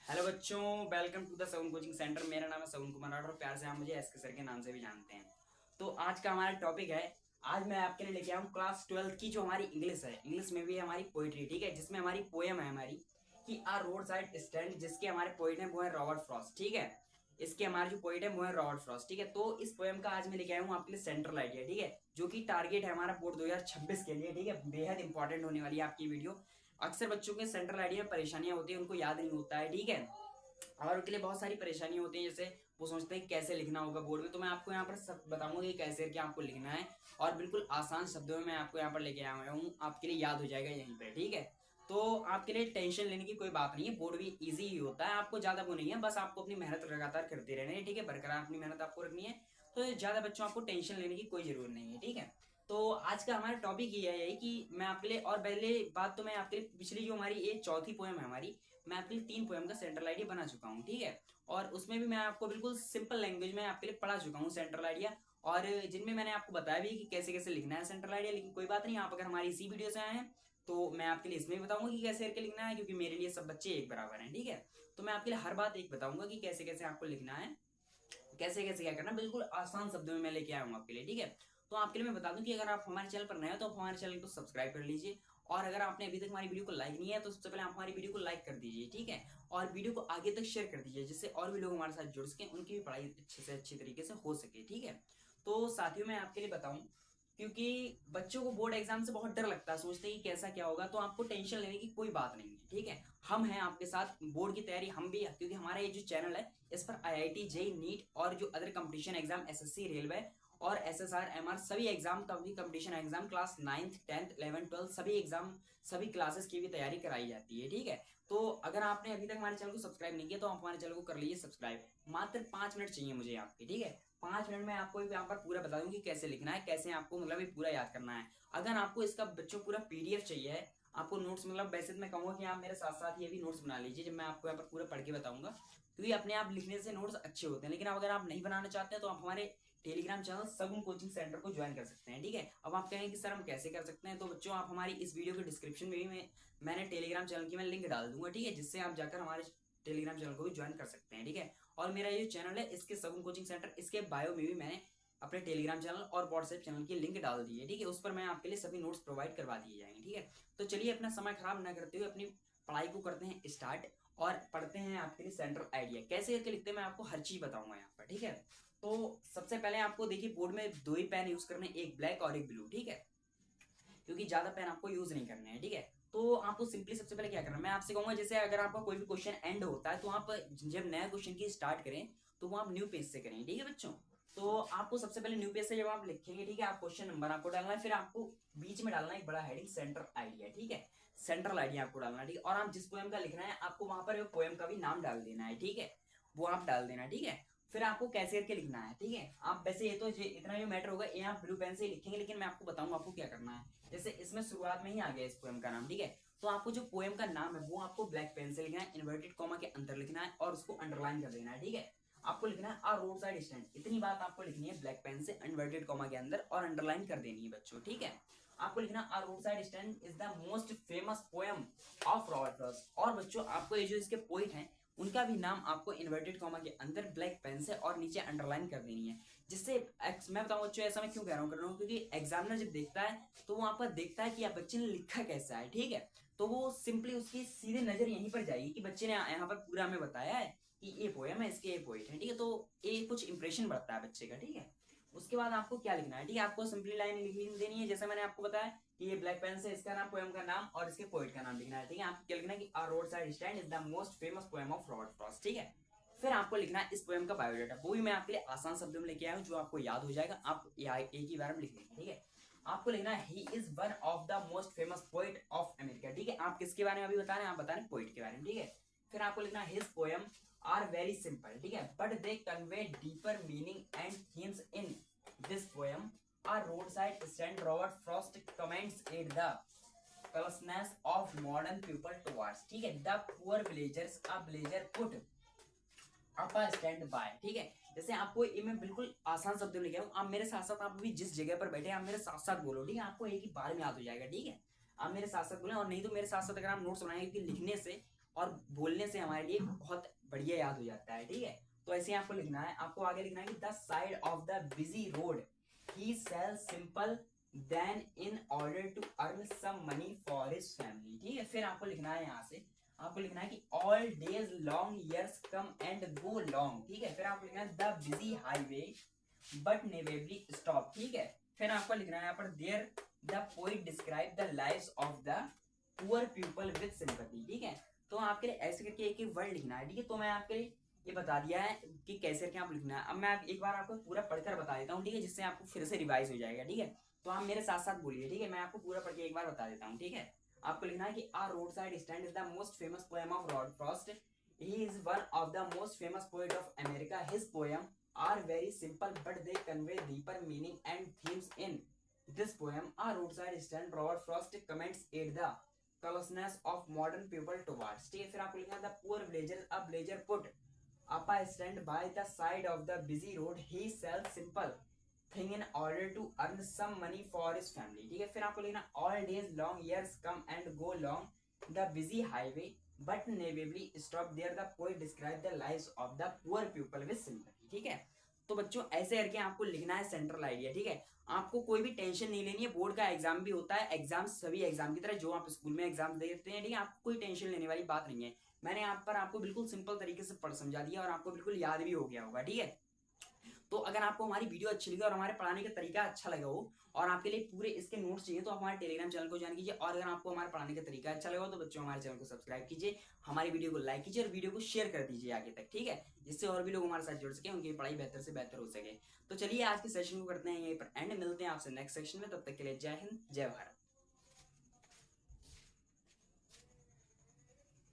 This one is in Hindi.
हेलो बच्चों, वेलकम टू द सगुन कोचिंग सेंटर। मेरा नाम है सगुन कुमार राठौर और प्यार से आप मुझे एसके सर के नाम से भी जानते हैं। तो आज का हमारा टॉपिक है, आज मैं आपके लिए लेके आया हूँ क्लास 12 की जो हमारी इंग्लिश है। इंग्लिश में भी हमारी पोइट्री, ठीक है, जिसमें हमारी पोयम है हमारी कि आ रोड साइड स्टैंड, जिसके हमारे पोइट है वो है रॉबर्ट फ्रॉस्ट, ठीक है। इसके हमारे जो पोइट है वो है रॉबर्ट फ्रॉस्ट, ठीक है। तो इस पोयम का आज मैं लेके आया हूँ आपके लिए सेंट्रल आइडिया, ठीक है, जो कि टारगेट है हमारा बोर्ड 2026 के लिए, ठीक है। बेहद इंपॉर्टेंट होने वाली है आपकी वीडियो। अक्सर बच्चों के सेंट्रल आइडिया में परेशानियां होती है, उनको याद नहीं होता है, ठीक है, और उनके लिए बहुत सारी परेशानी होती है। जैसे वो सोचते हैं कैसे लिखना होगा बोर्ड में, तो मैं आपको यहाँ पर सब बताऊंगा कि कैसे क्या आपको लिखना है, और बिल्कुल आसान शब्दों में मैं आपको यहाँ पर लेके आया हूँ, आपके लिए याद हो जाएगा यहीं पर, ठीक है। तो आपके लिए टेंशन लेने की कोई बात नहीं है, बोर्ड भी इजी ही होता है, आपको ज्यादा वो नहीं है, बस आपको अपनी मेहनत लगातार करते रहना है, ठीक है, बरकरार अपनी मेहनत आपको रखनी है। तो ज्यादा बच्चों आपको टेंशन लेने की कोई जरूरत नहीं है, ठीक है। तो आज का हमारा टॉपिक ये है कि मैं आपके लिए, और पहले बात तो मैं आपके लिए पिछली जो हमारी ये चौथी पोएम है हमारी, मैं आपके लिए 3 पोएम का सेंट्रल आइडिया बना चुका हूँ, ठीक है। और उसमें भी मैं आपको बिल्कुल सिंपल लैंग्वेज में आपके लिए पढ़ा चुका हूँ सेंट्रल आइडिया, और जिनमें मैंने आपको बताया भी कि कैसे कैसे लिखना है सेंट्रल आइडिया। लेकिन कोई बात नहीं, आप अगर हमारी इसी वीडियो से आए हैं तो मैं आपके लिए इसमें भी बताऊंगा कि कैसे करके लिखना है, क्योंकि मेरे लिए सब बच्चे एक बराबर हैं, ठीक है। तो मैं आपके लिए हर बात एक बताऊंगा कि कैसे कैसे आपको लिखना है, कैसे कैसे क्या करना, बिल्कुल आसान शब्दों में मैं लेके आया हूँ आपके लिए, ठीक है। तो आपके लिए मैं बता दूं कि अगर आप हमारे चैनल पर नए हो तो आप हमारे चैनल को सब्सक्राइब कर लीजिए, और अगर आपने अभी तक हमारी वीडियो को लाइक नहीं है तो सबसे पहले आप हमारी वीडियो को लाइक कर दीजिए, ठीक है, और वीडियो को आगे तक शेयर कर दीजिए, जिससे और भी लोग हमारे साथ जुड़ सके, उनकी भी पढ़ाई अच्छे से अच्छी तरीके से हो सके, ठीक है। तो साथियों, मैं आपके लिए बताऊं, क्योंकि बच्चों को बोर्ड एग्जाम से बहुत डर लगता है, सोचते हैं कि कैसा क्या होगा, तो आपको टेंशन लेने की कोई बात नहीं है, ठीक है। हम हैं आपके साथ, बोर्ड की तैयारी हम भी, क्योंकि हमारा ये जो चैनल है इस पर आईआईटी, जेई, नीट और जो other competition exam, SSC, railway और एसएसआर, एमआर, सभी एग्जाम, कभी competition exam, class 9th 10th 11th 12th सभी एग्जाम, सभी क्लासेस की भी तैयारी कराई जाती है, ठीक है। तो अगर आपने अभी तक हमारे चैनल को सब्सक्राइब नहीं किया तो आप हमारे चैनल को कर लीजिए सब्सक्राइब। मात्र 5 मिनट चाहिए मुझे आपके, ठीक है। 5 मिनट में आपको यहाँ पर पूरा बता दूं कि कैसे लिखना है, कैसे आपको मतलब ये पूरा याद करना है। अगर आपको इसका बच्चों पूरा पीडीएफ चाहिए, आपको नोट्स, मतलब वैसे तो मैं कहूंगा कि आप मेरे साथ साथ ये भी नोट्स बना लीजिए, जब मैं आपको यहाँ पर पूरा पढ़ के बताऊंगा, क्योंकि अपने आप लिखने से नोट्स अच्छे होते हैं। लेकिन अगर आप नहीं बनाना चाहते हैं तो आप हमारे टेलीग्राम चैनल सगुन कोचिंग सेंटर को ज्वाइन कर सकते हैं, ठीक है। अब आप कहेंगे कि सर हम कैसे कर सकते हैं, तो बच्चों आप हमारी इस वीडियो के डिस्क्रिप्शन में भी मैंने टेलीग्राम चैनल की मैं लिंक डाल दूंगा, ठीक है, जिससे आप जाकर हमारे टेलीग्राम चैनल को भी ज्वाइन कर सकते हैं, ठीक है। और मेरा ये चैनल है इसके सगुन कोचिंग सेंटर, इसके बायो में भी मैंने अपने टेलीग्राम चैनल और व्हाट्सएप चैनल की लिंक डाल दी है, ठीक है। उस पर मैं आपके लिए सभी नोट्स प्रोवाइड करवा दिए जाएंगे, ठीक है। तो चलिए अपना समय खराब न करते हुए अपनी पढ़ाई को करते हैं स्टार्ट, और पढ़ते हैं आपके लिए सेंट्रल आइडिया। कैसे करके लिखते हैं मैं आपको हर चीज बताऊंगा यहाँ पर, ठीक है। तो सबसे पहले आपको देखिए, बोर्ड में 2 ही पेन यूज करने, एक ब्लैक और एक ब्लू, ठीक है, क्योंकि ज्यादा पेन आपको यूज नहीं करने हैं, ठीक है। तो आपको सिंपली सबसे पहले क्या करना है, मैं आपसे कहूंगा, जैसे अगर आपका कोई भी क्वेश्चन एंड होता है तो आप जब नया क्वेश्चन की स्टार्ट करें तो वो आप न्यू पेज से करें, ठीक है बच्चों। तो आपको सबसे पहले न्यू पेज से जब आप लिखेंगे, ठीक है, आप क्वेश्चन नंबर आपको डालना है, फिर आपको बीच में डालना है एक बड़ा हेडिंग सेंट्रल आइडिया, ठीक है, सेंट्रल आइडिया आपको डालना है, ठीक है। और आप जिस पोएम का लिखना है आपको वहां पर पोएम का भी नाम डाल देना है, ठीक है, वो आप डाल देना, ठीक है। फिर आपको कैसे करके लिखना है, ठीक है। आप वैसे ये तो इतना जो मैटर होगा ये आप ब्लू पेन से ही लिखेंगे, लेकिन मैं आपको बताऊंगा आपको क्या करना है। जैसे इसमें शुरुआत में ही आ गया इस पोएम का नाम, ठीक है। तो आपको जो पोएम का नाम है वो आपको ब्लैक पेन से लिखना है, इन्वर्टेड कॉमा के अंदर लिखना है और उसको अंडरलाइन कर देना है, ठीक है। आपको लिखना है आ रोड साइड स्टैंड, इतनी बात आपको लिखनी है ब्लैक पेन से इन्वर्टेड कॉमा के अंदर, और अंडरलाइन कर देनी है बच्चों, ठीक है। आपको लिखना a roadside stand is the most famous poem of Robert Frost, और बच्चों आपको ये जो इसके पोइट हैं उनका भी नाम आपको इन्वर्टेड कॉमा के अंदर ब्लैक पेन से और नीचे अंडरलाइन कर देनी है, जिससे मैं बताऊं बच्चों, ऐसा मैं क्यों कर रहा हूँ, क्योंकि एग्जामिनर जब देखता है तो वो वहां पर देखता है कि आप बच्चे ने लिखा कैसा है, ठीक है। तो वो सिंपली उसकी सीधे नजर यहीं पर जाएगी कि बच्चे ने यहाँ पर पूरा हमें बताया है कि ये पोएम है, इसके ये पोइट है, ठीक है। तो ये कुछ इंप्रेशन बढ़ता है बच्चे का, ठीक है। उसके बाद आपको क्या लिखना है, ठीक है, आपको सिंपली लाइन लिख देनी है, जैसे मैंने आपको बताया कि ये ब्लैक पेन से इसका नाम, पोएम का नाम और इसके पोइट का नाम लिखना है, ठीक है। आपको क्या लिखना है कि a roadside stand is the most famous poem of Robert Frost, ठीक है। फिर आपको लिखना है इस पोएम का बायोडाटा, वो भी मैं आपके लिए आसान शब्दों में लेके आया हूँ जो आपको याद हो जाएगा, आप एक ही बार में लिख लेंगे, ठीक है। आपको लिखना है ही is one of the most famous poet of America, ठीक है। आप किसके बारे में अभी बता रहे हैं, आप बता रहे हैं पोइट के बारे में, ठीक है। फिर आपको लिखना है his poem are very simple, ठीक है, but they convey deeper meaning and themes in this poem. A roadside stand Robert Frost comments at the callousness of modern people towards, ठीक है, the poor villagers a villager put up a stand by, ठीक है। जैसे आपको ये मैं बिल्कुल आसान शब्दों में लिखा हूँ, आप मेरे साथ साथ, आप भी जिस जगह पर बैठे आप मेरे साथ साथ बोलो, ठीक है, आपको एक ही बार में याद हो जाएगा, ठीक है। आप मेरे साथ साथ बोले, और नहीं तो मेरे साथ साथ अगर आप नोट्स बनाएंगे, क्योंकि लिखने से और बोलने से हमारे लिए बहुत बढ़िया याद हो जाता है। ठीक है, तो ऐसे ही आपको लिखना है, आपको आगे लिखना है कि the side of the busy road he sell simple then in order to earn some money for his family. ठीक है, फिर आपको लिखना है, यहाँ से आपको लिखना है कि all days long years come and go long. ठीक है, फिर आपको लिखना है the busy highway but never stop. ठीक है, फिर आपको लिखना है यहाँ पर there the poet describe the lives of the poor people with sympathy. ठीक है, तो आपके लिए ऐसे करके एक वर्ड लिखना है। ठीक है, तो मैं आपके लिए ये बता दिया है कि कैसे करके आप लिखना है। अब मैं एक बार आपको पूरा पढ़कर बता देता हूँ, ठीक है, जिससे आपको फिर से रिवाइज हो जाएगा। ठीक है, तो आप मेरे साथ साथ बोलिए। ठीक है, मैं आपको पूरा पढ़ के एक बार बता देता हूँ। ठीक है, आपको लिखना है कि a roadside stand is the most famous poem of Rod Frost. He is one of the most famous poet of America. His poem are very simple but they convey deeper meaning and themes in this poem. A roadside stand Robert Frost comments at the callousness of modern people towards। ठीक है, फिर आपको लिखना है the poor villager a villager put up a stand by the side of the busy road he sells simple thing in order to earn some money for his family। ठीक है, फिर आपको लिखना all days long years come and go long the busy highway but inevitably stop there the poet describe the lives of the poor people with sympathy। ठीक है, तो बच्चों ऐसे करके आपको लिखना है सेंट्रल आइडिया। ठीक है, आपको कोई भी टेंशन नहीं लेनी है, बोर्ड का एग्जाम भी होता है, एग्जाम सभी एग्जाम की तरह जो आप स्कूल में एग्जाम देते हैं। ठीक है, आपको कोई टेंशन लेने वाली बात नहीं है। मैंने यहाँ पर आपको बिल्कुल सिंपल तरीके से पढ़ समझा दिया और आपको बिल्कुल याद भी हो गया होगा। ठीक है, तो अगर आपको हमारी वीडियो अच्छी लगी और हमारे पढ़ाने का तरीका अच्छा लगा हो और आपके लिए पूरे इसके नोट्स चाहिए तो आप हमारे टेलीग्राम चैनल को ज्वाइन कीजिए। और अगर आपको हमारे पढ़ाने का तरीका अच्छा लगा हो तो बच्चों हमारे चैनल को सब्सक्राइब कीजिए, हमारी वीडियो को लाइक कीजिए और वीडियो को शेयर कर दीजिए आगे तक। ठीक है, जिससे और भी लोग हमारे साथ जुड़ सके, उनकी पढ़ाई बेहतर से बेहतर हो सके। तो चलिए आज के सेशन को करते हैं यहीं पर एंड, मिलते हैं आपसे नेक्स्ट सेशन में। तब तक के लिए जय हिंद, जय भारत।